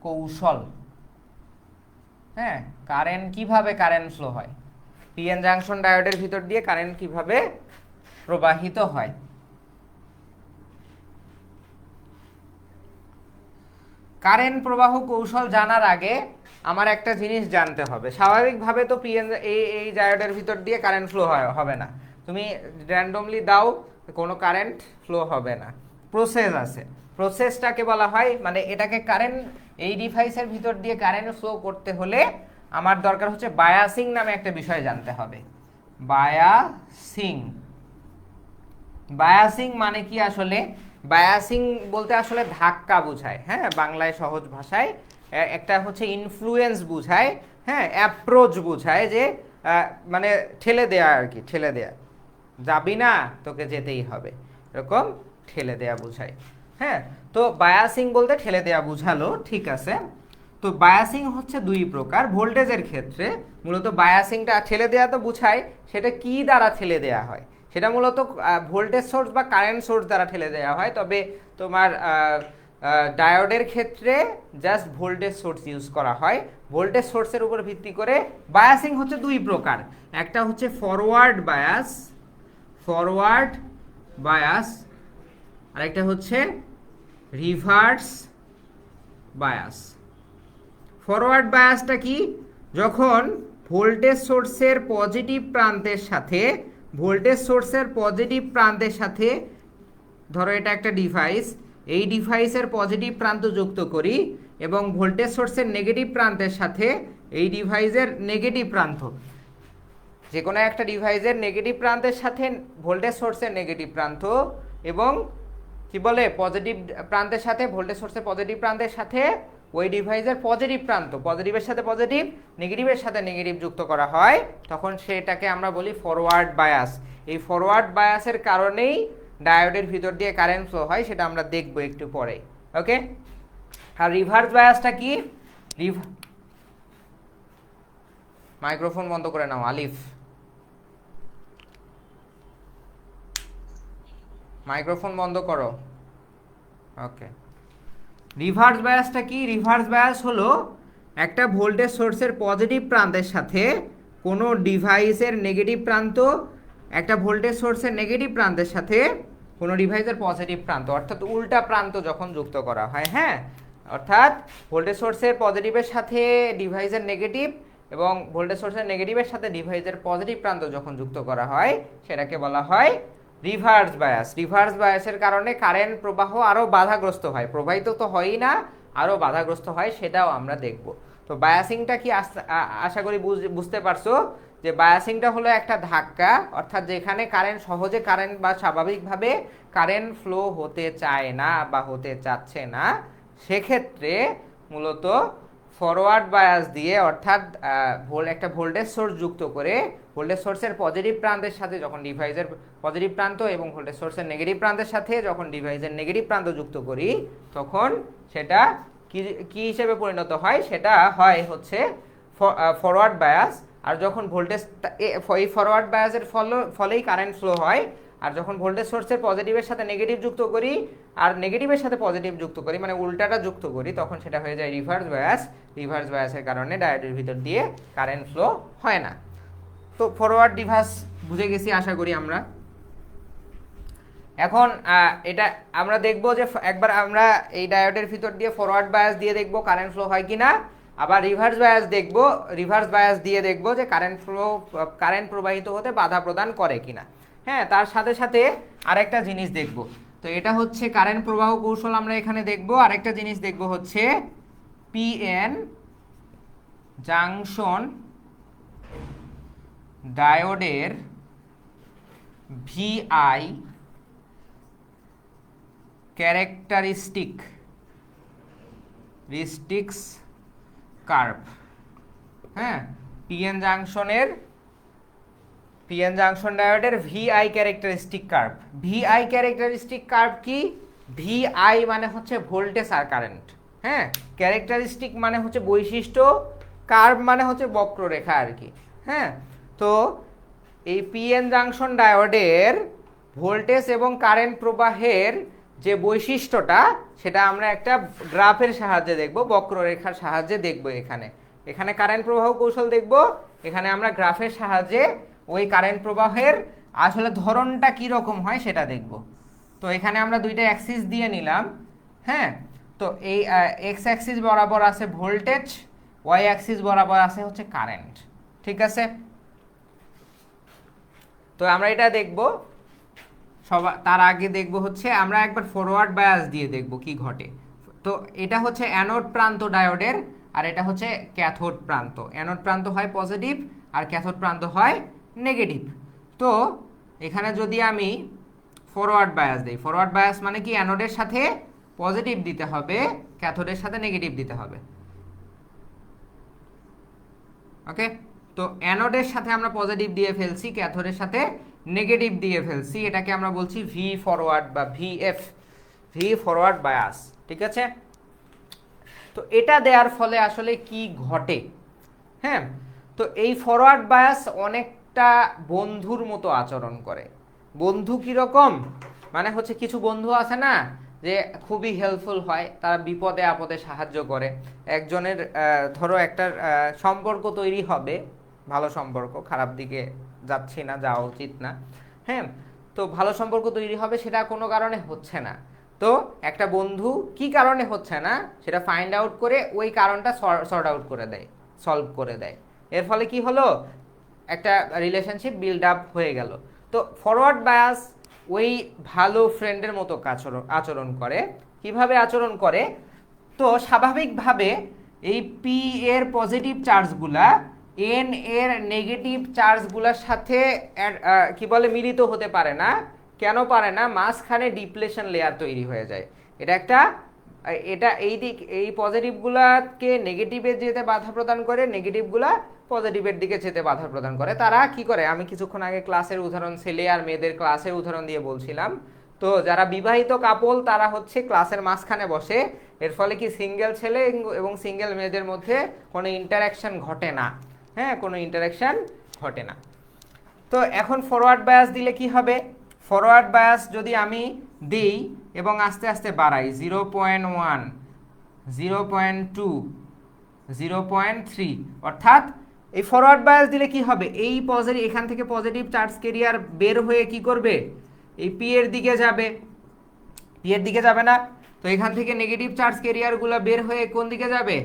কৌশল। হ্যাঁ, কিভাবে কারেন্ট ফ্লো হয়, পিএন জাংশন ডায়োডের ভিতর দিয়ে কারেন্ট কিভাবে প্রবাহিত হয়। কারেন্ট প্রবাহ কৌশল জানার আগে আমার একটা জিনিস জানতে হবে। স্বাভাবিকভাবে তো এই ডায়োডের ভিতর দিয়ে কারেন্ট ফ্লো হবে না, তুমি র্যান্ডমলি দাও কোনো কারেন্ট ফ্লো হবে না। প্রসেস আছে, প্রসেসটাকে বলা হয়, মানে এটাকে এই ডিভাইসের ভিতর দিয়ে কারেন্ট ফ্লো করতে হলে আমার দরকার হচ্ছে বায়াসিং নামে একটা বিষয় জানতে হবে। বায়াসিং মানে কি আসলে? বায়াসিং বলতে আসলে ধাক্কা বোঝায়, হ্যাঁ, বাংলায় সহজ ভাষায় একটা হচ্ছে ইনফ্লুয়েন্স বোঝায়, হ্যাঁ, অ্যাপ্রোচ বোঝায়, যে মানে ঠেলে দেয়া আর কি, ঠেলে দেয়া, যাবি না তোকে যেতেই হবে, এরকম ঠেলে দেয়া বোঝায়। হ্যাঁ, তো বায়াসিং বলতে ঠেলে দেয়া বুঝালো, ঠিক আছে। তো বায়াসিং হচ্ছে দুই প্রকার। ভোল্টেজের ক্ষেত্রে মূলত বায়াসিংটা ঠেলে দেয়া তো বুঝায়, সেটা কি দ্বারা ঠেলে দেয়া হয়, সেটা মূলত ভোল্টেজ সোর্স বা কারেন্ট সোর্স দ্বারা ঠেলে দেওয়া হয়। তবে তোমার ডায়োডের ক্ষেত্রে জাস্ট ভোল্টেজ সোর্স ইউজ করা হয়। ভোল্টেজ সোর্সের উপর ভিত্তি করে বায়াসিং হচ্ছে দুই প্রকার, একটা হচ্ছে ফরওয়ার্ড বায়াস, আর একটা হচ্ছে রিভার্স বায়াস। ফরওয়ার্ড বায়াসটা কি? যখন ভোল্টেজ সোর্সের পজিটিভ প্রান্তের সাথে ধরো এটা একটা ডিভাইস, এই ডিভাইসের পজিটিভ প্রান্ত যুক্ত করি এবং ভোল্টেজ সোর্সের নেগেটিভ প্রান্তের সাথে এই ডিভাইসের নেগেটিভ প্রান্ত, যে কোনো একটা ডিভাইসের নেগেটিভ প্রান্তের সাথে ভোল্টেজ সোর্সের নেগেটিভ প্রান্ত, এবং কি বলে পজিটিভ প্রান্তের সাথে ভোল্টেজ সোর্সের পজিটিভ প্রান্তের সাথে ওই ডিভাইসের পজিটিভ প্রান্ত, পজিটিভের সাথে পজিটিভ, নেগেটিভের সাথে নেগেটিভ যুক্ত করা হয়, তখন সেটাকে আমরা বলি ফরওয়ার্ড বায়াস। এই ফরওয়ার্ড বায়াসের কারণেই ডায়োডের ভিতর দিয়ে কারেন্ট ফ্লো হয়, সেটা আমরা দেখব একটু পরে। ওকে, আর রিভার্স বায়াসটা কি? মাইক্রোফোন বন্ধ করে নাও আলিফ, মাইক্রোফোন বন্ধ করো। ওকে, রিভার্স বায়াসটা কি? রিভার্স বায়াস হলো একটা ভোল্টেজ সোর্সের পজিটিভ প্রান্তের সাথে কোনো ডিভাইসের নেগেটিভ প্রান্ত, একটা ভোল্টেজ সোর্সের নেগেটিভ প্রান্তের সাথে কোনো ডিভাইসের পজিটিভ প্রান্ত, অর্থাৎ উল্টা প্রান্ত যখন যুক্ত করা হয়। হ্যাঁ, অর্থাৎ ভোল্টেজ সোর্সের পজিটিভের সাথে ডিভাইসের নেগেটিভ এবং ভোল্টেজ সোর্সের নেগেটিভের সাথে ডিভাইসের পজিটিভ প্রান্ত যখন যুক্ত করা হয় সেটাকে বলা হয় রিভার্স বায়াস। রিভার্স বায়াসের কারণে কারেন্ট প্রবাহ আরও বাধাগ্রস্ত হয়, প্রবাহিত তো হয়ই না, আরও বাধাগ্রস্ত হয়, সেটাও আমরা দেখব। তো বায়াসিংটা কি আশা করি বুঝতে পারছো, যে বায়াসিংটা হলো একটা ধাক্কা, অর্থাৎ যেখানে সহজে কারেন্ট বা স্বাভাবিকভাবে কারেন্ট ফ্লো হতে চায় না বা হতে চাচ্ছে না, সেক্ষেত্রে মূলত ফরওয়ার্ড বায়াস দিয়ে, অর্থাৎ একটা ভোল্টেজ সোর্স যুক্ত করে ভোল্টেজ সোর্সের পজিটিভ প্রান্তের সাথে যখন ডিভাইসের পজিটিভ প্রান্ত এবং ভোল্টেজ সোর্সের নেগেটিভ প্রান্তের সাথে যখন ডিভাইসের নেগেটিভ প্রান্ত যুক্ত করি, তখন সেটা কি হিসেবে পরিণত হয়? সেটা হয় হচ্ছে ফরওয়ার্ড বায়াস। আর যখন ভোল্টেজ, এই ফরওয়ার্ড বায়াসের ফলেই কারেন্ট ফ্লো হয়। আর যখন ভোল্টেজ সোর্সের পজিটিভের সাথে নেগেটিভ যুক্ত করি আর নেগেটিভের সাথে পজিটিভ যুক্ত করি, মানে উল্টাটা যুক্ত করি, তখন সেটা হয়ে যায় রিভার্স বায়াস। রিভার্স বায়াসের কারণে ডায়োডের ভিতর দিয়ে কারেন্ট ফ্লো হয় না। তো ফরওয়ার্ড রিভার্স বুঝে গেছি আশা করি আমরা। এখন এটা আমরা দেখব যে একবার আমরা এই ডায়োডের ভিতর দিয়ে ফরওয়ার্ড বায়াস দিয়ে দেখব কারেন্ট ফ্লো হয় কিনা, আবার রিভার্স বায়াস দেখব, রিভার্স বায়াস দিয়ে দেখব যে কারেন্ট প্রবাহিত হতে বাধা প্রদান করে কিনা। হ্যাঁ, তার সাথে সাথে আরেকটা জিনিস দেখব। তো এটা হচ্ছে কারেন্ট প্রবাহ কৌশল আমরা এখানে দেখব। আরেকটা জিনিস দেখব হচ্ছে পিএন জাংশন ডায়োডের ভিআই ক্যারেক্টারিস্টিক্স কার্ভ। হ্যাঁ, পিএন জাংশন ডায়োডের VI characteristic curve. VI characteristic curve কি? ভিআই মানে হচ্ছে ভোল্টেজ আর কারেন্ট। হ্যাঁ, ক্যারেক্টারিস্টিক মানে হচ্ছে বৈশিষ্ট্য, কার্ভ মানে হচ্ছে বক্ররেখা আর কি। হ্যাঁ, তো এই পিএন জাংশন ডায়োডের ভোল্টেজ এবং কারেন্ট প্রবাহের যে বৈশিষ্ট্যটা সেটা আমরা একটা গ্রাফের সাহায্যে দেখব, বক্ররেখার সাহায্যে দেখব। এখানে কারেন্ট প্রবাহ কৌশল দেখব, এখানে আমরা গ্রাফের সাহায্যে ওই কারেন্ট প্রবাহের আসলে ধরনটা কি রকম হয় সেটা দেখব। তো এখানে আমরা দুইটা অ্যাক্সিস দিয়ে নিলাম। হ্যাঁ, তো এই এক্স অ্যাক্সিস বরাবর আছে ভোল্টেজ, ওয়াই অ্যাক্সিস বরাবর আছে হচ্ছে কারেন্ট। ঠিক আছে, তো আমরা এটা দেখব। তার আগে দেখব হচ্ছে আমরা একবার ফরওয়ার্ড বায়াস দিয়ে দেখব কি ঘটে। তো এটা হচ্ছে অ্যানোড প্রান্ত ডায়োডের, আর এটা হচ্ছে ক্যাথোড প্রান্ত। অ্যানোড প্রান্ত হয় পজিটিভ আর ক্যাথোড প্রান্ত হয় নেগেটিভ। তো এখানে যদি আমি ফরওয়ার্ড বায়াস দিই, ফরওয়ার্ড বায়াস মানে কি অ্যানোডের সাথে পজিটিভ দিতে হবে, ক্যাথোডের সাথে নেগেটিভ দিতে হবে। ওকে, তো অ্যানোডের সাথে আমরা পজিটিভ দিয়ে ফেলছি, ক্যাথোডের সাথে নেগেটিভ দিয়ে ফেলছি। এটাকে আমরা বলছি ভি ফরওয়ার্ড বা ভিএফ, ভি ফরওয়ার্ড বায়াস। ঠিক আছে, তো এটা দেওয়ার ফলে আসলে কি ঘটে? হ্যাঁ, তো এই ফরওয়ার্ড বায়াস অনেকটা বন্ধুর মতো আচরণ করে। বন্ধু কিরকম? মানে হচ্ছে কিছু বন্ধু আছে না যে খুবই হেল্পফুল হয়, তারা বিপদে আপদে সাহায্য করে। একজনের ধরো একটা সম্পর্ক তৈরি হবে, ভালো সম্পর্ক, খারাপ দিকে যাচ্ছি না, যাওয়া উচিত না। হ্যাঁ, তো ভালো সম্পর্ক তৈরি হবে, সেটা কোনো কারণে হচ্ছে না। তো একটা বন্ধু কি কারণে হচ্ছে না সেটা ফাইন্ড আউট করে ওই কারণটা সর্ট আউট করে দেয়, সলভ করে দেয়। এর ফলে কি হলো? একটা রিলেশনশিপ বিল্ড আপ হয়ে গেল। তো ফরওয়ার্ড বায়াস ওই ভালো ফ্রেন্ডের মতো আচরণ করে। কিভাবে আচরণ করে? তো স্বাভাবিকভাবে এই পি এর পজিটিভ চার্জগুলা এন এর নেগেটিভ চার্জগুলোর সাথে কি বলে মিলিত হতে পারে না। কেন পারে না? মাঝখানে ডিপ্লেশন লেয়ার তৈরি হয়ে যায়। এটা এই পজিটিভগুলাকে নেগেটিভে যেতে বাধা প্রদান করে, নেগেটিভগুলা পজিটিভের দিকে যেতে বাধা প্রদান করে। তারা কি করে? আমি কিছুক্ষণ আগে ক্লাসের উদাহরণ, ছেলে আর মেয়েদের ক্লাসের উদাহরণ দিয়ে বলছিলাম। তো যারা বিবাহিত কাপল তারা হচ্ছে ক্লাসের মাঝখানে বসে। এর ফলে কি সিঙ্গেল ছেলে এবং সিঙ্গেল মেয়েদের মধ্যে কোনো ইন্টারাকশন ঘটে না। হ্যাঁ, কোনো ইন্টারাকশন ঘটে না। তো এখন ফরওয়ার্ড বায়াস দিলে কি হবে? ফরওয়ার্ড বায়াস যদি আমি দিই এবং আস্তে আস্তে বাড়াই 0.1, 0.2, 0.3, অর্থাৎ এই ফরওয়ার্ড বায়াস দিলে কি হবে? এই পজিটিভ, এখান থেকে পজিটিভ চার্জ ক্যারিয়ার বের হয়ে কি করবে? এই পি এর দিকে যাবে। পি এর দিকে যাবে না? তো এখান থেকে নেগেটিভ চার্জ ক্যারিয়ারগুলো বের হয়ে কোন দিকে যাবে?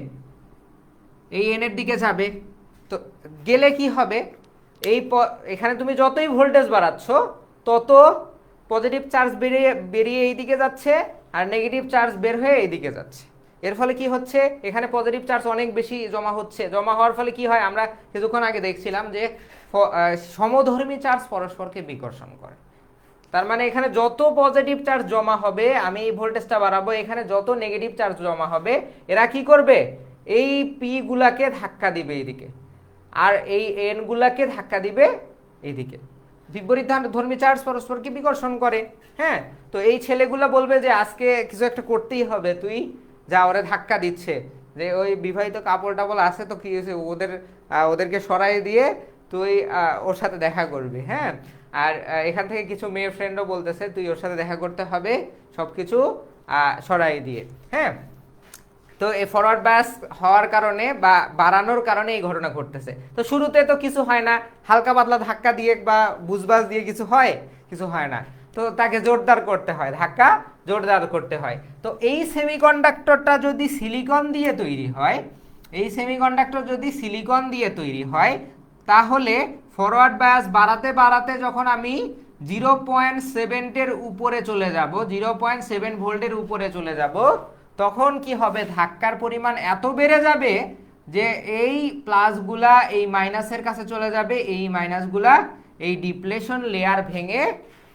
এই এন এর দিকে যাবে। তো গেলে কি হবে? এখানে তুমি যতই ভোল্টেজ বাড়াচ্ছ তত পজিটিভ চার্জ বেরিয়ে এই দিকে যাচ্ছে আর নেগেটিভ চার্জ বের হয়ে এই দিকে যাচ্ছে। এর ফলে কি হচ্ছে? এখানে পজিটিভ চার্জ অনেক বেশি জমা হচ্ছে। জমা হওয়ার ফলে কি হয়? আমরা কিছুক্ষণ আগে দেখছিলাম যে সমধর্মী চার্জ পরস্পরকে বিকর্ষণ করে। তার মানে এখানে যত পজিটিভ চার্জ জমা হবে, আমি এই ভোল্টেজটা বাড়াবো, এখানে যত নেগেটিভ চার্জ জমা হবে, এরা কি করবে? এই পি গুলাকে ধাক্কা দিবে এইদিকে, আর এই এন গুলাকে ধাক্কা দিবে এইদিকে। বিপরীত ধর্মী চার্জ পরস্পরকে বিকর্ষণ করে। হ্যাঁ, তো এই ছেলেগুলা বলবে যে আজকে কিছু একটা করতেই হবে, তুই যা, ওরা ধাক্কা দিচ্ছে যে ওই বিবাহিত কাপড় টাপড় আছে তো কি হয়েছে, ওদেরকে সরাই দিয়ে তুই ওর সাথে দেখা করবি। হ্যাঁ, আর এখান থেকে কিছু মেয়ে ফ্রেন্ডও বলতেছে তুই ওর সাথে দেখা করতে হবে, সব কিছু সরাই দিয়ে। হ্যাঁ, তো এই ফরওয়ার্ড বায়াস হওয়ার কারণে বা বাড়ানোর কারণে এই ঘটনা ঘটতেছে। তো শুরুতে তো কিছু হয় না, হালকা পাতলা ধাক্কা দিয়ে বা বুঝবাজ দিয়ে কিছু হয়, কিছু হয় না, তো তাকে জোরদার করতে হয়, ধাক্কা জোরদার করতে হয়। তো এই সেমিকন্ডাক্টরটা যদি সিলিকন দিয়ে তৈরি হয়, এই সেমিকন্ডাক্টর যদি সিলিকন দিয়ে তৈরি হয়, তাহলে ফরওয়ার্ড বায়াস বাড়াতে বাড়াতে যখন আমি 0.7 উপরে চলে যাব, 0.7 ভোল্টের উপরে চলে যাব, তখন কি হবে, ধাক্কার পরিমাণ এত বেড়ে যাবে যে এই প্লাসগুলা এই মাইনাসের কাছে চলে যাবে, এই মাইনাসগুলা এই ডিপ্লেশন লেয়ার ভেঙে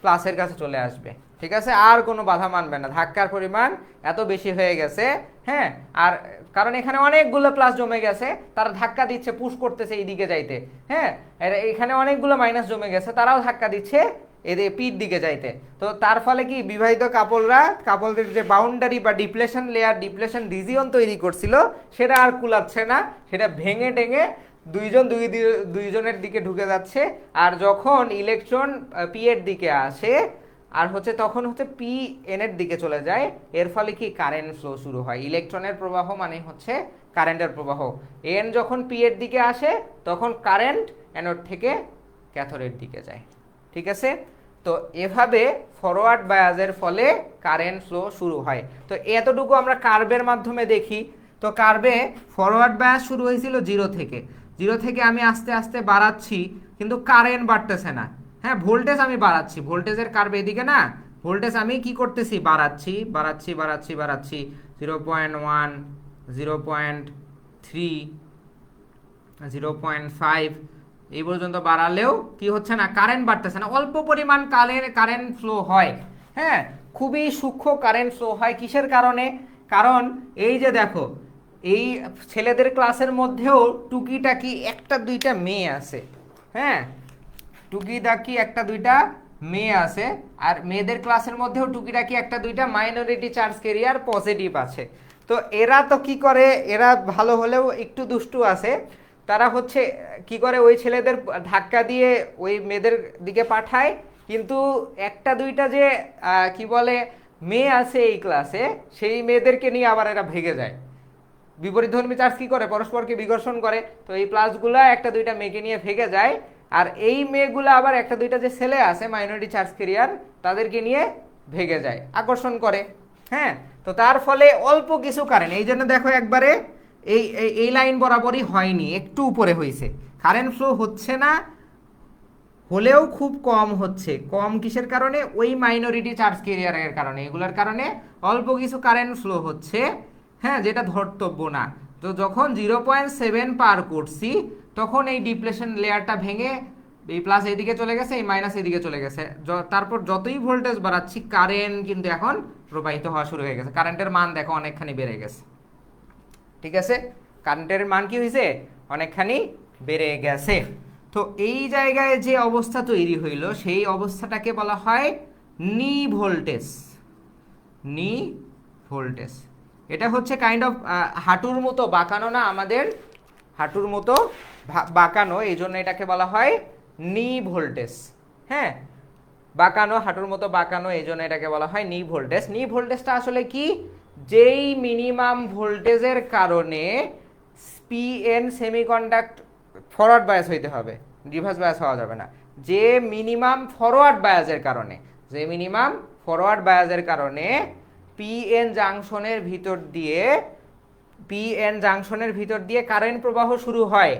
প্লাসের কাছে চলে আসবে। ঠিক আছে, আর কোনো বাধা মানবে না, ধাক্কার পরিমাণ এত বেশি হয়ে গেছে। হ্যাঁ, আর কারণ এখানে অনেকগুলো প্লাস জমে গেছে, তারা ধাক্কা দিচ্ছে, পুশ করতেছে এই দিকে যাইতে। হ্যাঁ, এখানে অনেকগুলো মাইনাস জমে গেছে, তারাও ধাক্কা দিচ্ছে এদের পিঠ দিকে যাইতে। তো তার ফলে কি, বিবাহিত কাপলদের যে বাউন্ডারি বা ডিপ্লেশন লেয়ার, ডিপ্লেশন রিজিয়ন তৈরি করছিল, সেটা আর কুলাচ্ছে না, সেটা ভেঙে টেঙে দুইজনের দিকে ঢুকে যাচ্ছে। আর যখন ইলেকট্রন পি এর দিকে আসে আর হচ্ছে তখন হচ্ছে পি এন এর দিকে চলে যায়, এর ফলে কি কারেন্ট ফ্লো শুরু হয়। ইলেকট্রনের প্রবাহ মানে হচ্ছে কারেন্টের প্রবাহ। এন যখন পি এর দিকে আসে তখন কারেন্ট অ্যানোড থেকে ক্যাথোডের দিকে যায়। ঠিক আছে, তো এভাবে ফরওয়ার্ড বায়াসের ফলে কারেন্ট ফ্লো শুরু হয়। তো এতটুকু আমরা কার্ভের মাধ্যমে দেখি। তো কার্ভে ফরওয়ার্ড বায়াস শুরু হয়েছিল 0 থেকে আমি আস্তে আস্তে বাড়াচ্ছি, কিন্তু কারেন্ট বাড়তেছে না। হ্যাঁ, ভোল্টেজ আমি বাড়াচ্ছি, ভোল্টেজের কার্ভ এদিকে না, ভোল্টেজ আমি কি করতেছি, বাড়াচ্ছি বাড়াচ্ছি বাড়াচ্ছি বাড়াচ্ছি, 0.1, 0.3, 0.5 এই পর্যন্ত বাড়ালেও কি হচ্ছে না, কারেন্ট বাড়তেছে না, অল্প পরিমাণ কারেন্ট ফ্লো হয়। হ্যাঁ, খুবই সূক্ষ্ম কারেন্ট ফ্লো হয়। কিসের কারণে? কারণ এই যে দেখো, এই ছেলেদের ক্লাসের মধ্যেও টুকিটাকি একটা দুইটা মেয়ে আছে। হ্যাঁ, টুকিটাকি একটা দুইটা মেয়ে আছে, আর মেয়েদের ক্লাসের মধ্যেও টুকিটাকি একটা দুইটা মাইনরিটি চার্জ ক্যারিয়ার পজিটিভ আছে। তো এরা তো কি করে, এরা ভালো হলেও একটু দুষ্টু আছে, তারা হচ্ছে কি করে, ওই ছেলেদের ধাক্কা দিয়ে ওই মেয়েদের দিকে পাঠায়, কিন্তু একটা দুইটা যে কি বলে মেয়ে আছে এই ক্লাসে, সেই মেয়েদেরকে নিয়ে আবার এরা ভেগে যায়। বিপরীতধর্মী চার্জ কি করে, পরস্পরকে বিকর্ষণ করে। তো এই প্লাসগুলা একটা দুইটা মেয়েকে নিয়ে ভেগে যায়, আর এই মেয়েগুলো আবার একটা দুইটা যে ছেলে আছে মাইনরিটি চার্জ ক্যারিয়ার, তাদেরকে নিয়ে ভেগে যায়, আকর্ষণ করে। হ্যাঁ, তো তার ফলে অল্প কিছু কারেন্ট, এই জন্য দেখো একবারে এই এই লাইন বরাবরই হয়নি, একটু উপরে হয়েছে, কারেন্ট ফ্লো হচ্ছে না, হলেও খুব কম হচ্ছে। কম কিসের কারণে? ওই মাইনরিটি চার্জ ক্যারিয়ারের কারণে, এগুলোর কারণে অল্প কিছু কারেন্ট ফ্লো হচ্ছে। হ্যাঁ, যেটা ধর্তব্য না। তো যখন 0.7 পার করছি, তখন এই ডিপ্লেশন লেয়ারটা ভেঙে এই প্লাস এদিকে চলে গেছে, এই মাইনাস এদিকে চলে গেছে। তারপর যতই ভোল্টেজ বাড়াচ্ছি, কারেন্ট কিন্তু এখন প্রবাহিত হওয়া শুরু হয়ে গেছে। কারেন্টের মান দেখো অনেকখানি বেড়ে গেছে। ঠিক আছে, কারেন্টের মান কি হয়েছে, অনেকখানি বেড়ে গেছে। তো এই জায়গায় যে অবস্থা তৈরি হইল, সেই অবস্থাটাকে বলা হয় নি ভোল্টেজ। নি ভোল্টেজ, এটা হচ্ছে কাইন্ড অফ হাঁটুর মতো বাঁকানো না, আমাদের হাঁটুর মতো বাঁকানো, এই জন্য এটাকে বলা হয় নি ভোল্টেজ। হ্যাঁ, বাঁকানো, হাঁটুর মতো বাঁকানো, এই জন্য এটাকে বলা হয় নি ভোল্টেজ। নি ভোল্টেজটা আসলে কি, যেই মিনিমাম ভোল্টেজের কারণে পিএন সেমিকন্ডাক্ট ফরওয়ার্ড বায়াস হইতে হবে, রিভার্স বায়াস হওয়া যাবে না। যে মিনিমাম ফরওয়ার্ড বায়াসের কারণে, যে মিনিমাম ফরওয়ার্ড বায়াসের কারণে পিএন জাংশনের ভিতর দিয়ে কারেন্ট প্রবাহ শুরু হয়,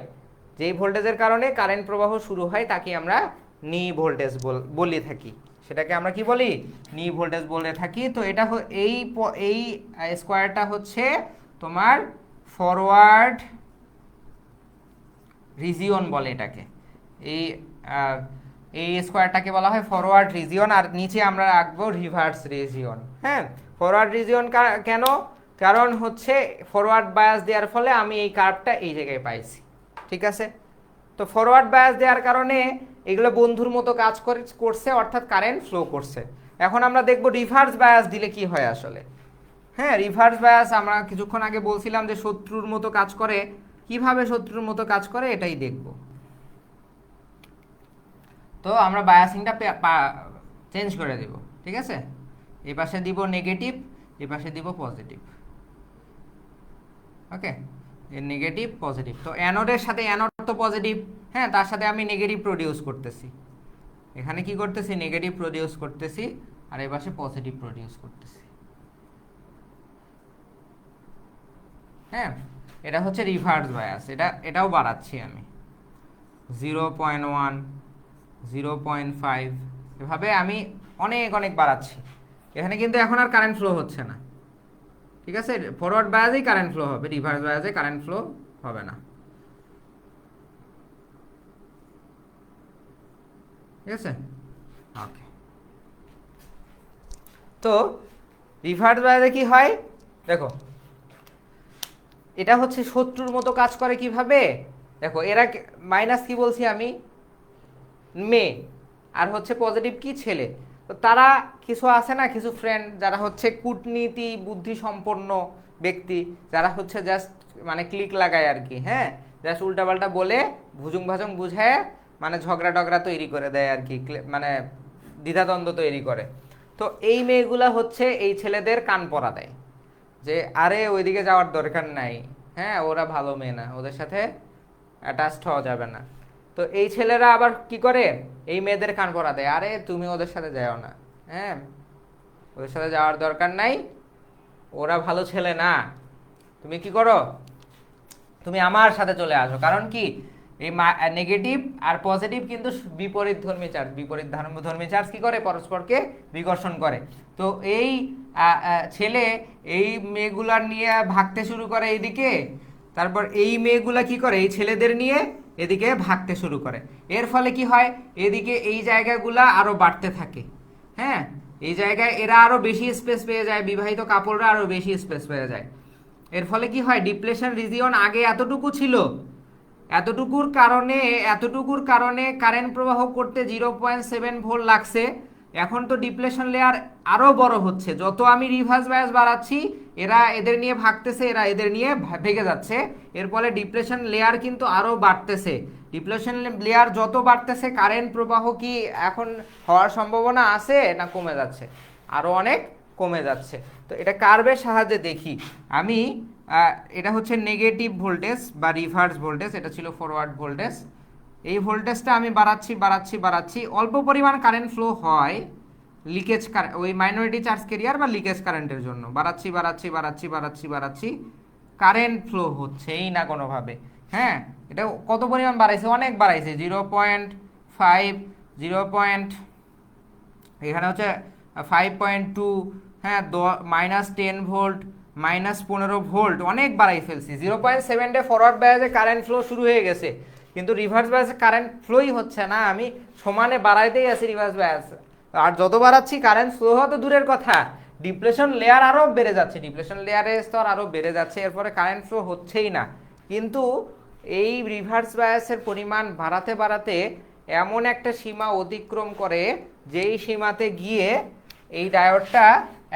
যেই ভোল্টেজের কারণে কারেন্ট প্রবাহ শুরু হয়, তাকে আমরা নি ভোল্টেজ বলে থাকি। সেটাকে আমরা কি বলি, নি ভোল্টেজ বলে থাকি। তো এটা এই স্কোয়ারটা হচ্ছে তোমার ফরওয়ার্ড রিজিয়ন বলে এটাকে। এই স্কোয়ারটাকে বলা হয় ফরওয়ার্ড রিজিয়ন, আর নিচে আমরা রাখবো রিভার্স রিজিয়ন। হ্যাঁ, ফরওয়ার্ড রিজিয়ন কেন? কারণ হচ্ছে ফরওয়ার্ড বায়াস দেওয়ার ফলে আমি এই কার্ভটা এই জায়গায় পাইছি। ঠিক আছে, তো ফরওয়ার্ড বায়াস দেওয়ার কারণে এগুলো বন্ধুর মতো কাজ করছে, অর্থাৎ কারেন্ট ফ্লো করছে। এখন আমরা দেখব রিভার্স বায়াস দিলে কি হয় আসলে। হ্যাঁ, রিভার্স বায়াস আমরা কিছুক্ষণ আগে বলছিলাম যে শত্রুর মতো কাজ করে। কিভাবে শত্রুর মতো কাজ করে এটাই দেখব। তো আমরা বায়াসিংটা চেঞ্জ করে দেব। ঠিক আছে, এই পাশে দিব নেগেটিভ, এই পাশে দিব পজিটিভ। ওকে, নেগেটিভ পজিটিভ, তো অ্যানোডের সাথে অ্যানোড তো পজিটিভ, হ্যাঁ, তার সাথে আমি নেগেটিভ প্রডিউস করতেছি, এখানে কি করতেছি নেগেটিভ প্রডিউস করতেছি, আর এই পাশে পজিটিভ প্রডিউস করতেছি। হ্যাঁ, এটা হচ্ছে রিভার্স বায়াস, এটাও বাড়াচ্ছি আমি 0.1, 0.5, এভাবে আমি অনেক অনেক বাড়াচ্ছি। এখানে কিন্তু এখন আর কারেন্ট ফ্লো হচ্ছে না, ঠিক আছে, ফরওয়ার্ড বায়াসেই কারেন্ট ফ্লো হবে, রিভার্স বায়াসে কারেন্ট ফ্লো হবে না, ঠিক আছে। ওকে, তো রিভার্স বায়াসে কি হয় দেখো, এটা হচ্ছে শত্রুর মতো কাজ করে কিভাবে দেখো, এরা মাইনাস কি বলছি আমি মেয়ে, আর হচ্ছে পজিটিভ কি ছেলে, তো তারা কিছু আছে না, কিছু ফ্রেন্ড যারা হচ্ছে কূটনীতি বুদ্ধি সম্পন্ন ব্যক্তি, যারা হচ্ছে জাস্ট মানে ক্লিক লাগায় আর কি, হ্যাঁ, জাস্ট উল্টাপাল্টা বলে ভুজুং ভাজুং বুঝায় মানে ঝগড়া টগড়া তৈরি করে দেয় আর কি, মানে দ্বিধাদ্বন্দ্ব তৈরি করে। তো এই মেয়েগুলা হচ্ছে এই ছেলেদের কান পরা দেয় যে আরে ওইদিকে যাওয়ার দরকার নাই, হ্যাঁ, ওরা ভালো মেয়ে না, ওদের সাথে অ্যাটাচড হওয়া যাবে না। তো এই ছেলেরা আবার কি করে, এই মেয়েদের কান পরা দেয়, আরে তুমি ওদের সাথে যাও না, হ্যাঁ, ওদের সাথে যাওয়ার দরকার নাই, ওরা ভালো ছেলে না, তুমি কি করো, তুমি আমার সাথে চলে আসো। কারণ কি, এই নেগেটিভ আর পজিটিভ কিন্তু বিপরীত ধর্মী চার্জ, বিপরীত ধর্মী চার্জ কি করে, পরস্পরকে বিকর্ষণ করে। তো এই ছেলে এই মেয়েগুলার নিয়ে ভাগতে শুরু করে এইদিকে, তারপর এই মেয়েগুলা কি করে, এই ছেলেদের নিয়ে এদিকে ভাগতে শুরু করে। এর ফলে কি হয়, এদিকে এই জায়গাগুলা আরো বাড়তে থাকে, হ্যাঁ, এই জায়গায় এরা আরো বেশি স্পেস পেয়ে যায়, বিবাহিত কাপড়রা আরো বেশি স্পেস পেয়ে যায়। এর ফলে কি হয়, ডিপ্লেশন রিজিয়ন আগে এতটুকু ছিল, এতটুকুর কারণে কারেন্ট প্রবাহ করতে 0.7 ভোল্ট লাগছে, এখন তো ডিপ্লেশন লেয়ার আরো বড় হচ্ছে, যত আমি রিভার্স বায়াস বাড়াচ্ছি এরা এদের নিয়ে ভাগতেছে, এরা এদের নিয়ে ভেগে যাচ্ছে, এর ফলে ডিপ্লেশন লেয়ার কিন্তু আরো বাড়তেছে। ডিপ্লেশন লেয়ার যত বাড়তেছে কারেন্ট প্রবাহ কি এখন হওয়ার সম্ভাবনা আছে না কমে যাচ্ছে, আরো অনেক কমে যাচ্ছে। তো এটা কার্ভের সাহায্যে দেখি আমি, এটা হচ্ছে নেগেটিভ ভোল্টেজ বা রিভার্স ভোল্টেজ, এটা ছিল ফরওয়ার্ড ভোল্টেজ, এই ভোল্টেজটা আমি বাড়াচ্ছি, অল্প পরিমাণ কারেন্ট ফ্লো হয় লিকেজ ওই মাইনরিটি চার্জ ক্যারিয়ার বা লিকেজ কারেন্টের জন্য, বাড়াচ্ছি, কারেন্ট ফ্লো হচ্ছেই না কোনোভাবে। হ্যাঁ, এটা কত পরিমাণ বাড়াইছে, অনেক বাড়াইছে, 0.5, 0. এখানে হচ্ছে 5.2, হ্যাঁ, -10 ভোল্ট, -15 ভোল্ট, অনেক বাড়াই ফেলছি। 0.7 ফরওয়ার্ড বায়াসে কারেন্ট ফ্লো শুরু হয়ে গেছে, কিন্তু রিভার্স বায়াসে কারেন্ট ফ্লোই হচ্ছে না, আমি সমানে বাড়াইতেই আছি রিভার্স বায়াস, আর যত বাড়াচ্ছি কারেন্ট ফ্লো হওয়া তো দূরের কথা, ডিপ্লেশন লেয়ার আরও বেড়ে যাচ্ছে, ডিপ্লেশন লেয়ারের স্তর আরও বেড়ে যাচ্ছে, এরপরে কারেন্ট ফ্লো হচ্ছেই না। কিন্তু এই রিভার্স বায়াসের পরিমাণ বাড়াতে বাড়াতে এমন একটা সীমা অতিক্রম করে, যেই সীমাতে গিয়ে এই ডায়োডটা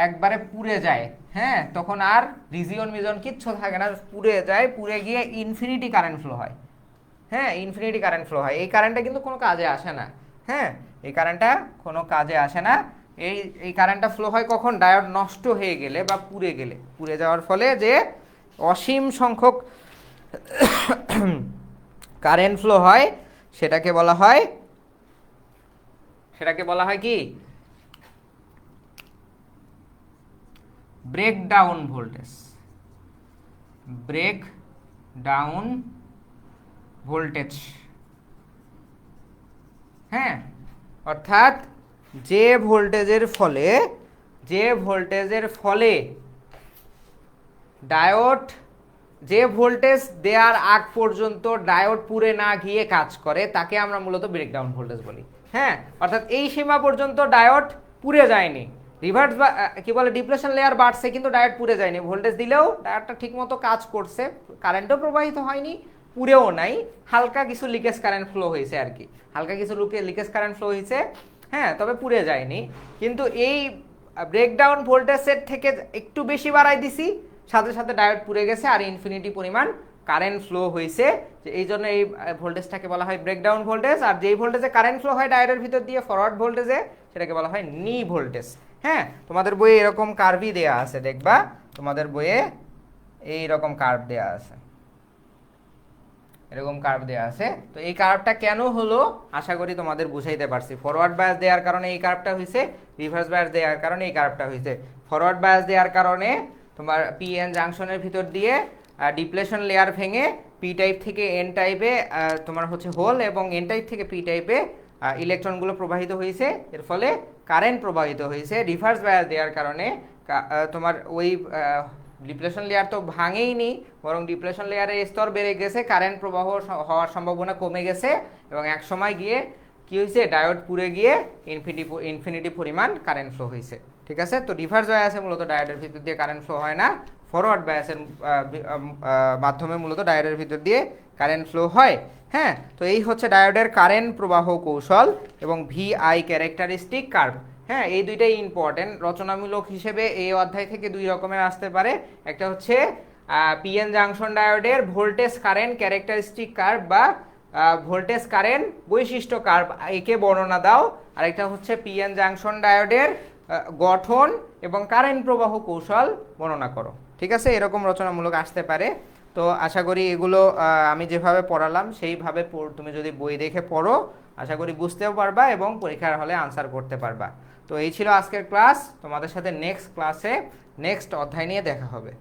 একবারে পুড়ে যায়, হ্যাঁ, তখন আর রিজিয়ন মিজন কিচ্ছু থাকে না, পুড়ে যায়, পুড়ে গিয়ে ইনফিনিটি কারেন্ট ফ্লো হয়, হ্যাঁ, ইনফিনিটি কারেন্ট ফ্লো হয়। এই কারেন্টটা কিন্তু কোনো কাজে আসে না, হ্যাঁ, এই কারেন্টটা কোনো কাজে আসে না, এই কারেন্টটা ফ্লো হয় কখন, ডায়োড নষ্ট হয়ে গেলে বা পুড়ে গেলে, পুড়ে যাওয়ার ফলে যে অসীম সংখ্যক কারেন্ট ফ্লো হয় সেটাকে বলা হয় কি, ব্রেকডাউন ভোল্টেজ, ব্রেকডাউন ভোল্টেজ, হ্যাঁ, অর্থাৎ যে ভোল্টেজের ফলে ডায়োড, যে ভোল্টেজ দেওয়ার আগ পর্যন্ত ডায়োড পুড়ে না গিয়ে কাজ করে তাকে আমরা মূলত ব্রেকডাউন ভোল্টেজ বলি, হ্যাঁ, অর্থাৎ এই সীমা পর্যন্ত ডায়োড পুড়ে যায়নি, রিভার্স বা কি বলে ডিপ্লেশন লেয়ার বাড়ছে কিন্তু ডায়োড পুড়ে যায়নি, ভোল্টেজ দিলেও ডায়োডটা ঠিকমতো কাজ করছে, কারেন্টও প্রবাহিত হয়নি, পুড়েও নাই, হালকা কিছু লিকেজ কারেন্ট ফ্লো হয়েছে আর কি, হালকা কিছু লিকেজ কারেন্ট ফ্লো হয়েছে, হ্যাঁ, তবে পুড়ে যায়নি। কিন্তু এই ব্রেকডাউন ভোল্টেজের থেকে একটু বেশি বাড়াই দিছি, সাথে সাথে ডায়োড পুড়ে গেছে আর ইনফিনিটি পরিমাণ কারেন্ট ফ্লো হয়েছে, যে এই জন্য এই ভোল্টেজটাকে বলা হয় ব্রেকডাউন ভোল্টেজ। আর যেই ভোল্টেজে কারেন্ট ফ্লো হয় ডায়োডের ভিতর দিয়ে ফরওয়ার্ড ভোল্টেজে, সেটাকে বলা হয় নি ভোল্টেজ। হ্যাঁ, তোমাদের বইয়ে এরকম কার্ভই দেয়া আছে, দেখবা তোমাদের বইয়ে এই রকম কার্ভ দেয়া আছে, এরকম কার্ভ দেয়া আছে। তো এই কার্ভটা কেন হলো আশা করি তোমাদের বুঝাইতে পারছি। ফরওয়ার্ড বায়াস দেওয়ার কারণে এই কার্ভটা হয়েছে, রিভার্স বায়াস দেওয়ার কারণে এই কার্ভটা হয়েছে। ফরওয়ার্ড বায়াস দেওয়ার কারণে তোমার পিএন জাংশনের ভিতর দিয়ে ডিপ্লেশন লেয়ার ভেঙে পি টাইপ থেকে এন টাইপে তোমার হচ্ছে হোল, এবং এন টাইপ থেকে পি টাইপে ইলেকট্রনগুলো প্রবাহিত হয়েছে, এর ফলে কারেন্ট প্রবাহিত হয়েছে। রিভার্স বায়াস দেওয়ার কারণে তোমার ওই ডিপ্লেশন লেয়ার তো ভাঙেইনি, বরং ডিপ্লেশন লেয়ারের স্তর বেড়ে গেছে, কারেন্ট প্রবাহ হওয়ার সম্ভাবনা কমে গেছে, এবং এক সময় গিয়ে কি হয়েছে, ডায়োড পুড়ে গিয়ে ইনফিনিটি পরিমাণ কারেন্ট ফ্লো হয়েছে। ঠিক আছে, তো রিভার্স বায়াসে মূলত ডায়োডের ভিতর দিয়ে কারেন্ট ফ্লো হয় না, ফরওয়ার্ড বায়াসের মাধ্যমে মূলত ডায়োডের ভিতর দিয়ে কারেন্ট ফ্লো হয়। হ্যাঁ, তো এই হচ্ছে ডায়োডের কারেন্ট প্রবাহ কৌশল এবং ভিআই ক্যারেক্টারিস্টিক কার্ভ। হ্যাঁ, এই দুইটাই ইম্পর্টেন্ট। রচনামূলক হিসেবে এই অধ্যায় থেকে দুই রকমের আসতে পারে। একটা হচ্ছে পিএন জাংশন ডায়োডের ভোল্টেজ কারেন্ট ক্যারেক্টারিস্টিক কার্ভ বা ভোল্টেজ কারেন্ট বৈশিষ্ট্য কার্ভ, একে বর্ণনা দাও। আরেকটা হচ্ছে পিএন জাংশন ডায়োডের গঠন এবং কারেন্ট প্রবাহ কৌশল বর্ণনা করো। ঠিক আছে, এরকম রচনামূলক আসতে পারে। তো আশা করি এগুলো আমি যেভাবে পড়ালাম সেইভাবে তুমি যদি বই দেখে পড়ো আশা করি বুঝতেও পারবা এবং পরীক্ষার হলে আনসার করতে পারবা। তো এই ছিল আজকের ক্লাস। তোমাদের সাথে নেক্সট ক্লাসে নেক্সট অধ্যায় নিয়ে দেখা হবে।